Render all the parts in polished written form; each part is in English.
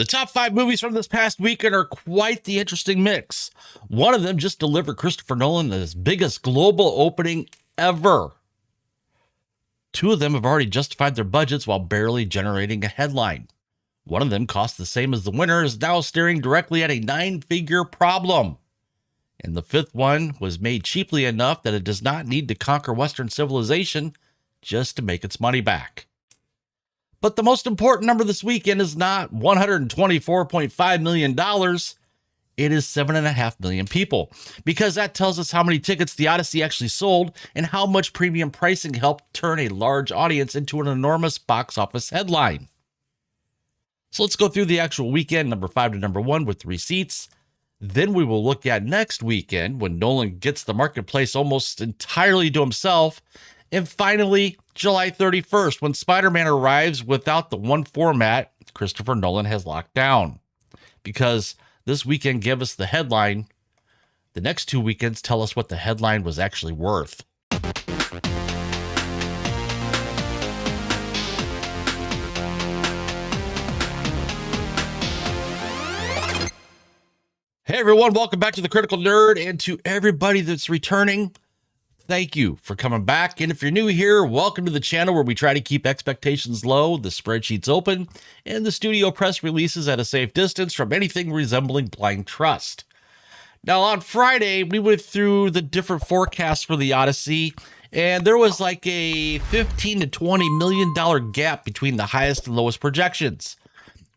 The top 5 movies from this past weekend are quite the interesting mix. One of them just delivered Christopher Nolan his biggest global opening ever. 2 of them have already justified their budgets while barely generating a headline. One of them cost the same as the winner, is now staring directly at a 9-figure problem. And the 5th one was made cheaply enough that it does not need to conquer Western civilization just to make its money back. But the most important number this weekend is not $124.5 million. It is 7.5 million people, because that tells us how many tickets The Odyssey actually sold and how much premium pricing helped turn a large audience into an enormous box office headline. So let's go through the actual weekend, number 5 to number 1, with receipts. Then we will look at next weekend when Nolan gets the marketplace almost entirely to himself. And finally, July 31st, when Spider-Man arrives without the one format Christopher Nolan has locked down. Because this weekend gave us the headline, the next 2 weekends tell us what the headline was actually worth. Hey everyone, welcome back to The Critical Nerd, and to everybody that's returning, thank you for coming back. And if you're new here, welcome to the channel where we try to keep expectations low, the spreadsheets open, and the studio press releases at a safe distance from anything resembling blind trust. Now on Friday, we went through the different forecasts for The Odyssey, and there was like a $15 to $20 million gap between the highest and lowest projections.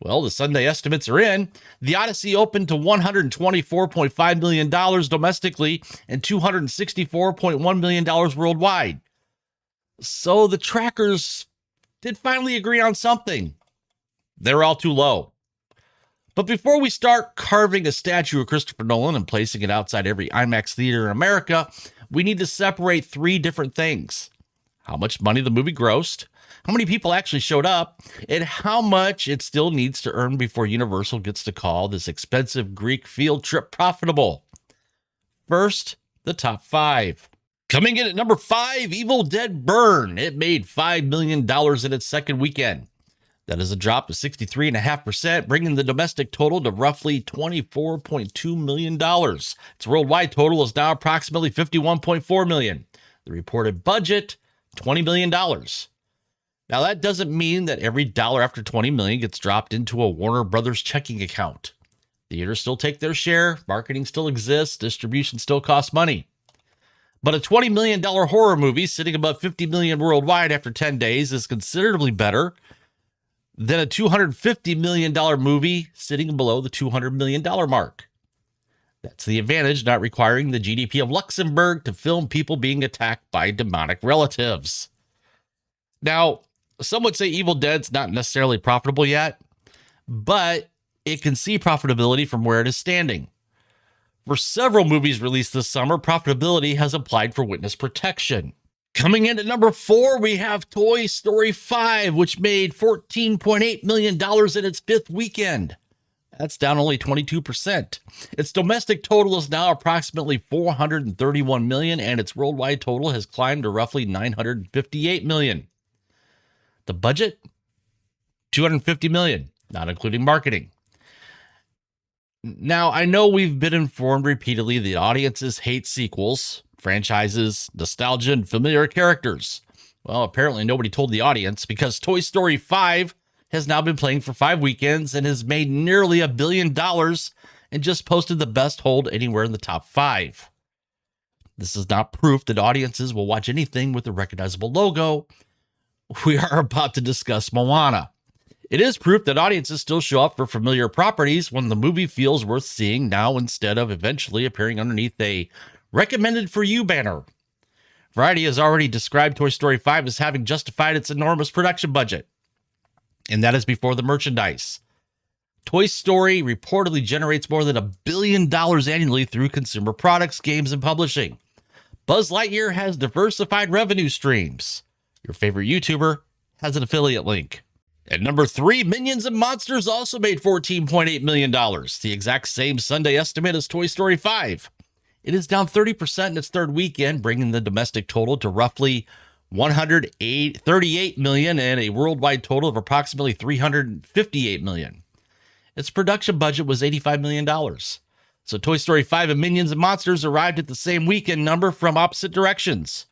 Well, the Sunday estimates are in. The Odyssey opened to $124.5 million domestically and $264.1 million worldwide. So the trackers did finally agree on something. They're all too low. But before we start carving a statue of Christopher Nolan and placing it outside every IMAX theater in America, we need to separate 3 different things: how much money the movie grossed, how many people actually showed up, and how much it still needs to earn before Universal gets to call this expensive Greek field trip profitable. First, the top 5. Coming in at number 5, Evil Dead Burn. It made $5 million in its second weekend. That is a drop of 63.5%, bringing the domestic total to roughly $24.2 million. Its worldwide total is now approximately $51.4 million. The reported budget, $20 million. Now, that doesn't mean that every dollar after $20 million gets dropped into a Warner Brothers checking account. Theaters still take their share, marketing still exists, distribution still costs money. But a $20 million horror movie sitting above $50 million worldwide after 10 days is considerably better than a $250 million movie sitting below the $200 million mark. That's the advantage, not requiring the GDP of Luxembourg to film people being attacked by demonic relatives. Now, some would say Evil Dead's not necessarily profitable yet, but it can see profitability from where it is standing. For several movies released this summer, profitability has applied for witness protection. Coming in at number 4, we have Toy Story 5, which made $14.8 million in its 5th weekend. That's down only 22%. Its domestic total is now approximately $431 million, and its worldwide total has climbed to roughly $958 million. The budget? $250 million, not including marketing. Now, I know we've been informed repeatedly that audiences hate sequels, franchises, nostalgia, and familiar characters. Well, apparently nobody told the audience, because Toy Story 5 has now been playing for 5 weekends and has made nearly $1 billion and just posted the best hold anywhere in the top 5. This is not proof that audiences will watch anything with a recognizable logo. We are about to discuss Moana. It is proof that audiences still show up for familiar properties when the movie feels worth seeing now, instead of eventually appearing underneath a recommended for you banner. Variety has already described Toy Story 5 as having justified its enormous production budget, and that is before the merchandise. Toy Story reportedly generates more than $1 billion annually through consumer products, games, and publishing. Buzz Lightyear has diversified revenue streams. Your favorite YouTuber has an affiliate link. At number 3, Minions and Monsters also made $14.8 million, the exact same Sunday estimate as Toy Story 5. It is down 30% in its 3rd weekend, bringing the domestic total to roughly $138 million and a worldwide total of approximately $358 million. Its production budget was $85 million. So Toy Story 5 and Minions and Monsters arrived at the same weekend number from opposite directions.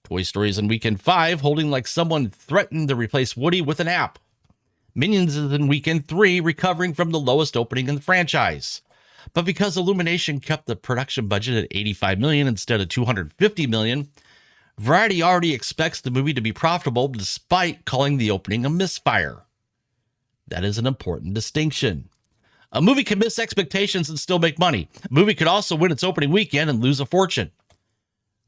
Toy Story is in weekend 5, holding like someone threatened to replace Woody with an app. Minions is in weekend 3, recovering from the lowest opening in the franchise. But because Illumination kept the production budget at $85 million instead of $250 million, Variety already expects the movie to be profitable despite calling the opening a misfire. That is an important distinction. A movie can miss expectations and still make money. A movie could also win its opening weekend and lose a fortune.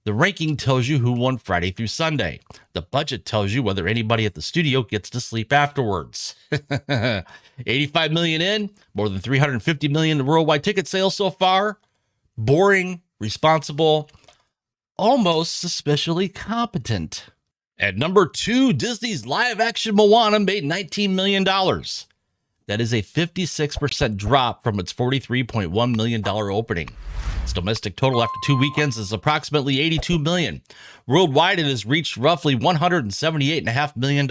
The ranking tells you who won Friday through Sunday. The budget tells you whether anybody at the studio gets to sleep afterwards. 85 million in, more than 350 million in worldwide ticket sales so far. Boring, responsible, almost suspiciously competent. At number 2, Disney's live-action Moana made $19 million. That is a 56% drop from its $43.1 million opening. Its domestic total after 2 weekends is approximately $82 million. Worldwide, it has reached roughly $178.5 million.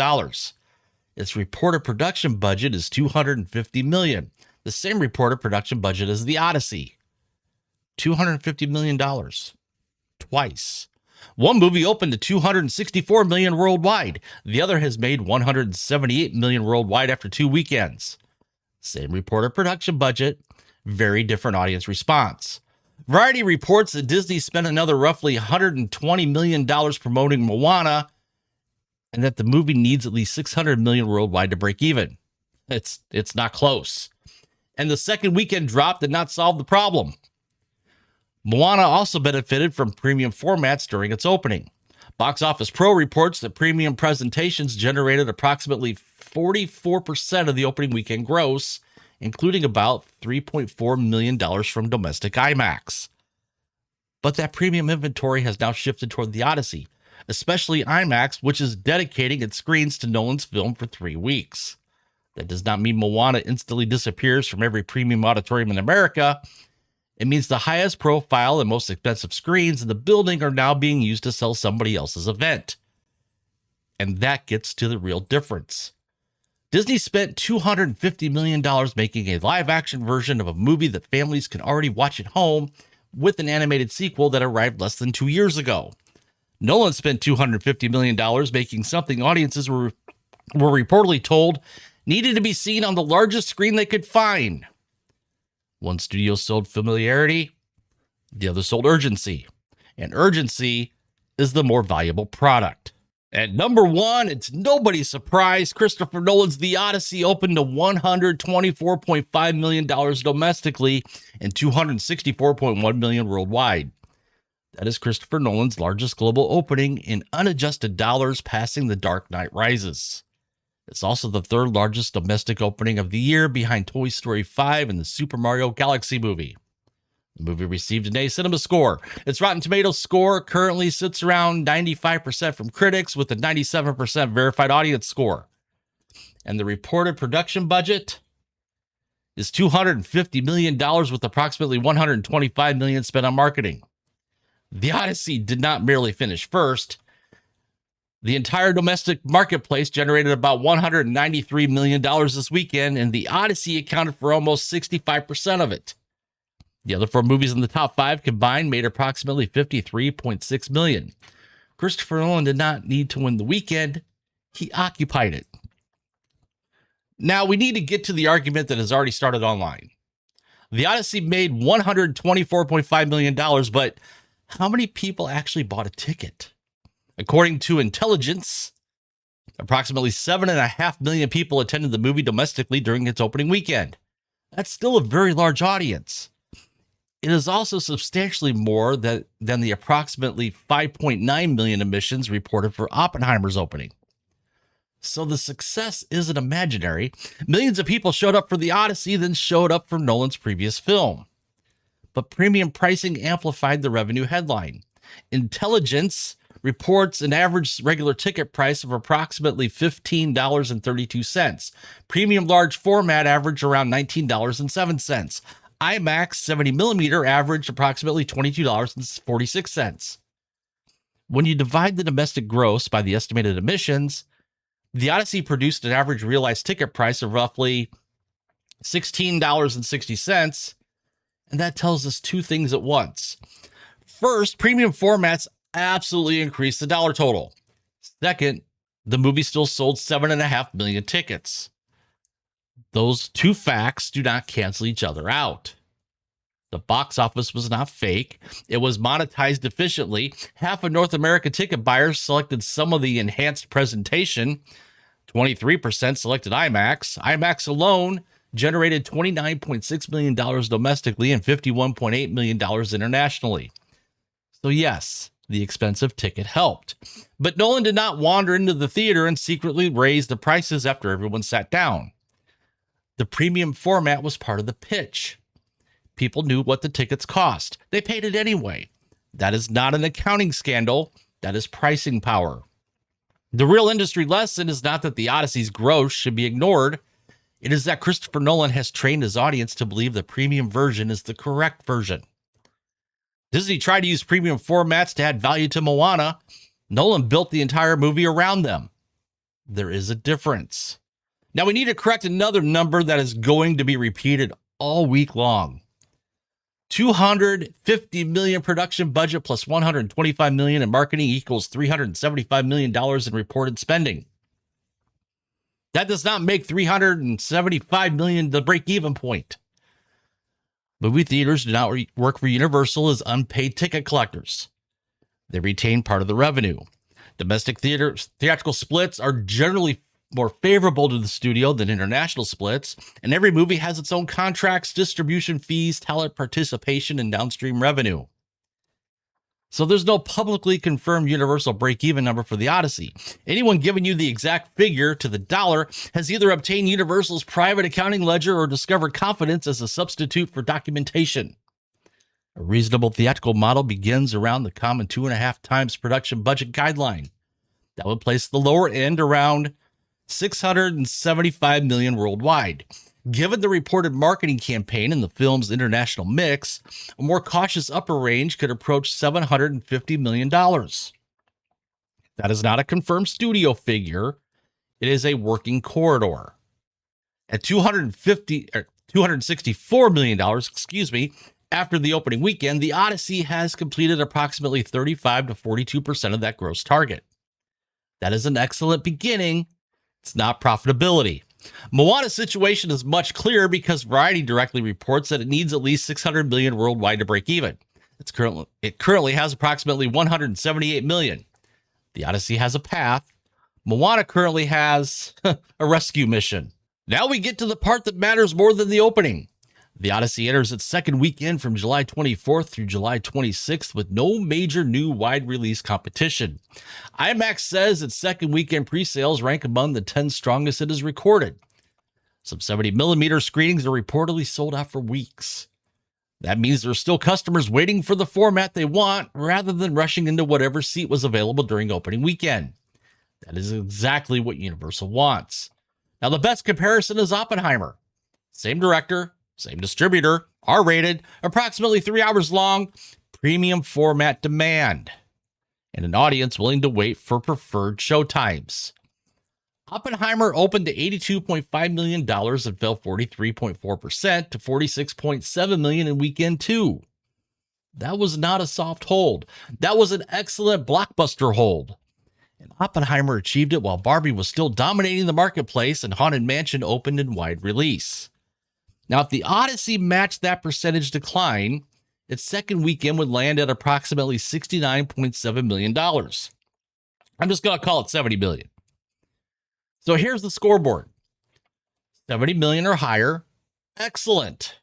Its reported production budget is $250 million, the same reported production budget as The Odyssey. $250 million. Twice. One movie opened to $264 million worldwide. The other has made $178 million worldwide after 2 weekends. Same reported production budget, very different audience response. Variety reports that Disney spent another roughly $120 million promoting Moana, and that the movie needs at least $600 million worldwide to break even. It's not close. And the second weekend drop did not solve the problem. Moana also benefited from premium formats during its opening. Box Office Pro reports that premium presentations generated approximately 44% of the opening weekend gross, including about $3.4 million from domestic IMAX. But that premium inventory has now shifted toward The Odyssey, especially IMAX, which is dedicating its screens to Nolan's film for 3 weeks. That does not mean Moana instantly disappears from every premium auditorium in America. It means the highest profile and most expensive screens in the building are now being used to sell somebody else's event. And that gets to the real difference. Disney spent $250 million making a live-action version of a movie that families can already watch at home with an animated sequel that arrived less than 2 years ago. Nolan spent $250 million making something audiences were reportedly told needed to be seen on the largest screen they could find. One studio sold familiarity, the other sold urgency. And urgency is the more valuable product. At number 1, it's nobody's surprise, Christopher Nolan's The Odyssey opened to $124.5 million domestically and $264.1 million worldwide. That is Christopher Nolan's largest global opening in unadjusted dollars, passing The Dark Knight Rises. It's also the third largest domestic opening of the year behind Toy Story 5 and the Super Mario Galaxy movie. The movie received an A Cinema score. Its Rotten Tomatoes score currently sits around 95% from critics with a 97% verified audience score. And the reported production budget is $250 million with approximately $125 million spent on marketing. The Odyssey did not merely finish first. The entire domestic marketplace generated about $193 million this weekend, and The Odyssey accounted for almost 65% of it. The other 4 movies in the top 5 combined made approximately $53.6 million. Christopher Nolan did not need to win the weekend. He occupied it. Now, we need to get to the argument that has already started online. The Odyssey made $124.5 million, but how many people actually bought a ticket? According to intelligence, approximately 7.5 million people attended the movie domestically during its opening weekend. That's still a very large audience. It is also substantially more than the approximately 5.9 million admissions reported for Oppenheimer's opening. So the success isn't imaginary. Millions of people showed up for The Odyssey, then showed up for Nolan's previous film. But premium pricing amplified the revenue headline. Intelligence reports an average regular ticket price of approximately $15.32. Premium large format averaged around $19.07. IMAX 70mm averaged approximately $22.46. When you divide the domestic gross by the estimated admissions, The Odyssey produced an average realized ticket price of roughly $16.60. And that tells us two things at once. First, premium formats absolutely increased the dollar total. Second, the movie still sold 7.5 million tickets. Those two facts do not cancel each other out. The box office was not fake. It was monetized efficiently. Half of North American ticket buyers selected some of the enhanced presentation. 23% selected IMAX. IMAX alone generated $29.6 million domestically and $51.8 million internationally. So yes, the expensive ticket helped. But Nolan did not wander into the theater and secretly raise the prices after everyone sat down. The premium format was part of the pitch. People knew what the tickets cost. They paid it anyway. That is not an accounting scandal. That is pricing power. The real industry lesson is not that the Odyssey's gross should be ignored. It is that Christopher Nolan has trained his audience to believe the premium version is the correct version. Disney tried to use premium formats to add value to Moana. Nolan built the entire movie around them. There is a difference. Now we need to correct another number that is going to be repeated all week long. $250 million production budget plus $125 million in marketing equals $375 million in reported spending. That does not make $375 million the break-even point. Movie theaters do not work for Universal as unpaid ticket collectors. They retain part of the revenue. Domestic theatrical splits are generally more favorable to the studio than international splits, and every movie has its own contracts, distribution fees, talent participation, and downstream revenue. So there's no publicly confirmed Universal break-even number for the Odyssey. Anyone giving you the exact figure to the dollar has either obtained Universal's private accounting ledger or discovered confidence as a substitute for documentation. A reasonable theatrical model begins around the common 2.5 times production budget guideline. That would place the lower end around $675 million worldwide. Given the reported marketing campaign and the film's international mix, a more cautious upper range could approach $750 million. That is not a confirmed studio figure. It is a working corridor. At $264 million, after the opening weekend, the Odyssey has completed approximately 35 to 42% of that gross target. That is an excellent beginning. It's not profitability. Moana's situation is much clearer because Variety directly reports that it needs at least $600 million worldwide to break even. It currently has approximately $178 million. The Odyssey has a path. Moana currently has a rescue mission. Now we get to the part that matters more than the opening. The Odyssey enters its second weekend from July 24th through July 26th with no major new wide release competition. IMAX says its second weekend pre-sales rank among the 10 strongest it has recorded. Some 70mm screenings are reportedly sold out for weeks. That means there are still customers waiting for the format they want rather than rushing into whatever seat was available during opening weekend. That is exactly what Universal wants. Now the best comparison is Oppenheimer. Same director, same distributor, R-rated, approximately 3 hours long, premium format demand, and an audience willing to wait for preferred showtimes. Oppenheimer opened to $82.5 million and fell 43.4% to $46.7 million in weekend 2. That was not a soft hold. That was an excellent blockbuster hold. And Oppenheimer achieved it while Barbie was still dominating the marketplace and Haunted Mansion opened in wide release. Now, if the Odyssey matched that percentage decline, its second weekend would land at approximately $69.7 million. I'm just going to call it $70 million. So here's the scoreboard. 70 million or higher. Excellent.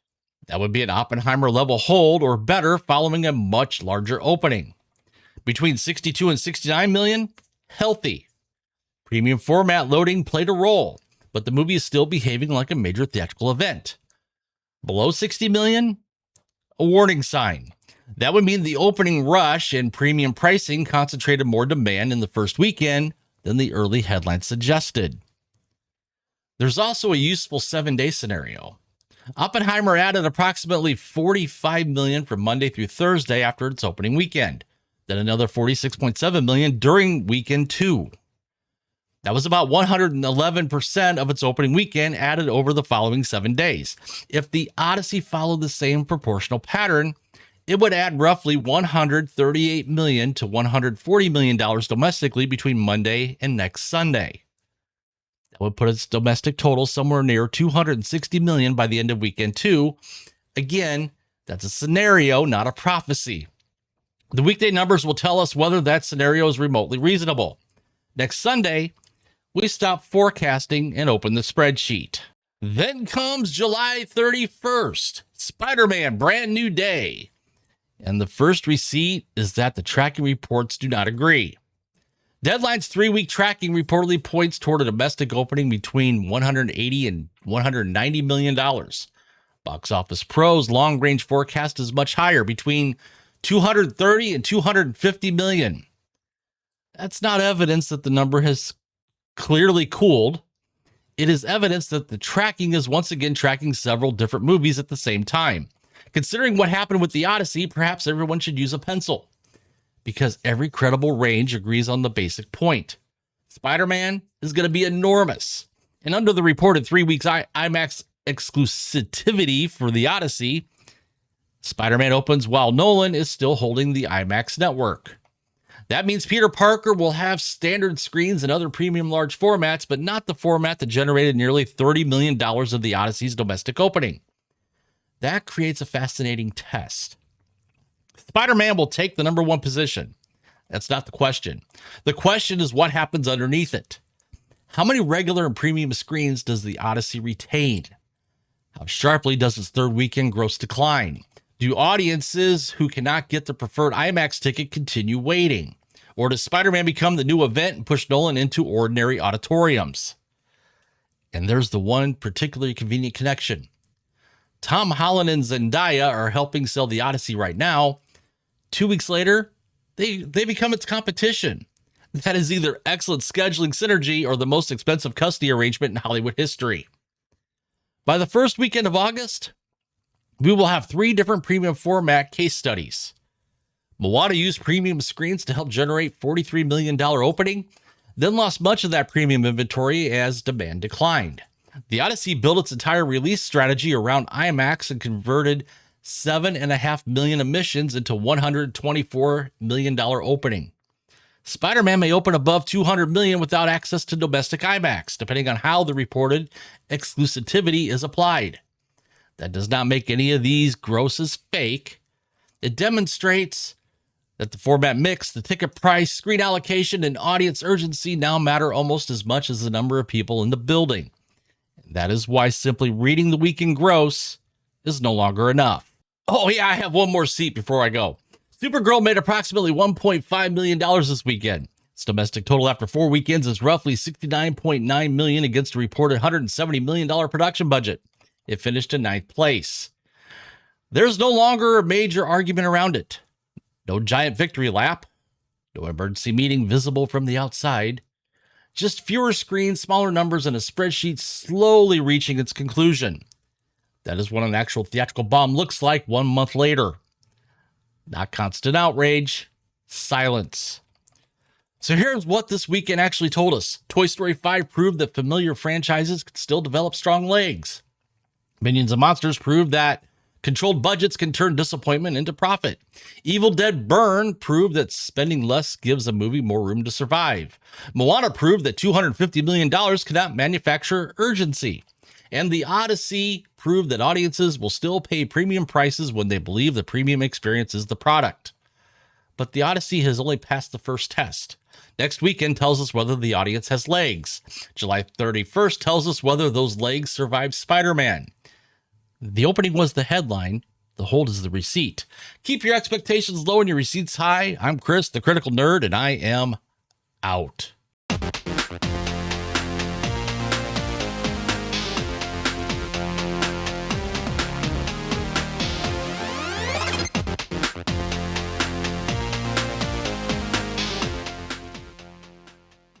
That would be an Oppenheimer level hold or better following a much larger opening. Between 62 and 69 million, healthy. Premium format loading played a role, but the movie is still behaving like a major theatrical event. Below 60 million, a warning sign. That would mean the opening rush and premium pricing concentrated more demand in the first weekend than the early headlines suggested. There's also a useful 7-day scenario. Oppenheimer added approximately 45 million from Monday through Thursday after its opening weekend, then another 46.7 million during weekend 2. That was about 111% of its opening weekend added over the following 7 days. If The Odyssey followed the same proportional pattern, it would add roughly $138 million to $140 million domestically between Monday and next Sunday. That would put its domestic total somewhere near $260 million by the end of weekend 2. Again, that's a scenario, not a prophecy. The weekday numbers will tell us whether that scenario is remotely reasonable. Next Sunday, we stop forecasting and open the spreadsheet. Then comes July 31st, Spider-Man Brand New Day. And the first receipt is that the tracking reports do not agree. Deadline's 3-week tracking reportedly points toward a domestic opening between $180 and $190 million. Box Office Pro's long-range forecast is much higher, between $230 and $250 million. That's not evidence that the number has clearly cooled. It is evidence that the tracking is once again tracking several different movies at the same time. Considering what happened with The Odyssey, perhaps everyone should use a pencil, because every credible range agrees on the basic point. Spider-Man is going to be enormous. And under the reported 3 weeks IMAX exclusivity for The Odyssey, Spider-Man opens while Nolan is still holding the IMAX network. That means Peter Parker will have standard screens and other premium large formats, but not the format that generated nearly $30 million of The Odyssey's domestic opening. That creates a fascinating test. Spider-Man will take the number 1 position. That's not the question. The question is what happens underneath it. How many regular and premium screens does The Odyssey retain? How sharply does its third weekend gross decline? Do audiences who cannot get the preferred IMAX ticket continue waiting? Or does Spider-Man become the new event and push Nolan into ordinary auditoriums? And there's the one particularly convenient connection. Tom Holland and Zendaya are helping sell The Odyssey right now. 2 weeks later, they become its competition. That is either excellent scheduling synergy or the most expensive custody arrangement in Hollywood history. By the first weekend of August, we will have 3 different premium format case studies. Moana used premium screens to help generate $43 million opening, then lost much of that premium inventory as demand declined. The Odyssey built its entire release strategy around IMAX and converted $7.5 million admissions into $124 million opening. Spider-Man may open above $200 million without access to domestic IMAX, depending on how the reported exclusivity is applied. That does not make any of these grosses fake. It demonstrates that the format mix, the ticket price, screen allocation, and audience urgency now matter almost as much as the number of people in the building. That is why simply reading the weekend gross is no longer enough. Oh yeah, I have one more seat before I go. Supergirl made approximately $1.5 million this weekend. Its domestic total after 4 weekends is roughly $69.9 million against a reported $170 million production budget. It finished in 9th place. There's no longer a major argument around it. No giant victory lap. No emergency meeting visible from the outside. Just fewer screens, smaller numbers, and a spreadsheet slowly reaching its conclusion. That is what an actual theatrical bomb looks like 1 month later. Not constant outrage, silence. So here's what this weekend actually told us. Toy Story 5 proved that familiar franchises could still develop strong legs. Minions and Monsters proved that controlled budgets can turn disappointment into profit. Evil Dead Burn proved that spending less gives a movie more room to survive. Moana proved that $250 million cannot manufacture urgency. And The Odyssey proved that audiences will still pay premium prices when they believe the premium experience is the product. But The Odyssey has only passed the first test. Next weekend tells us whether the audience has legs. July 31st tells us whether those legs survive Spider-Man. The opening was the headline. The hold is the receipt. Keep your expectations low and your receipts high. I'm Chris, the Critical Nerd, and I am out.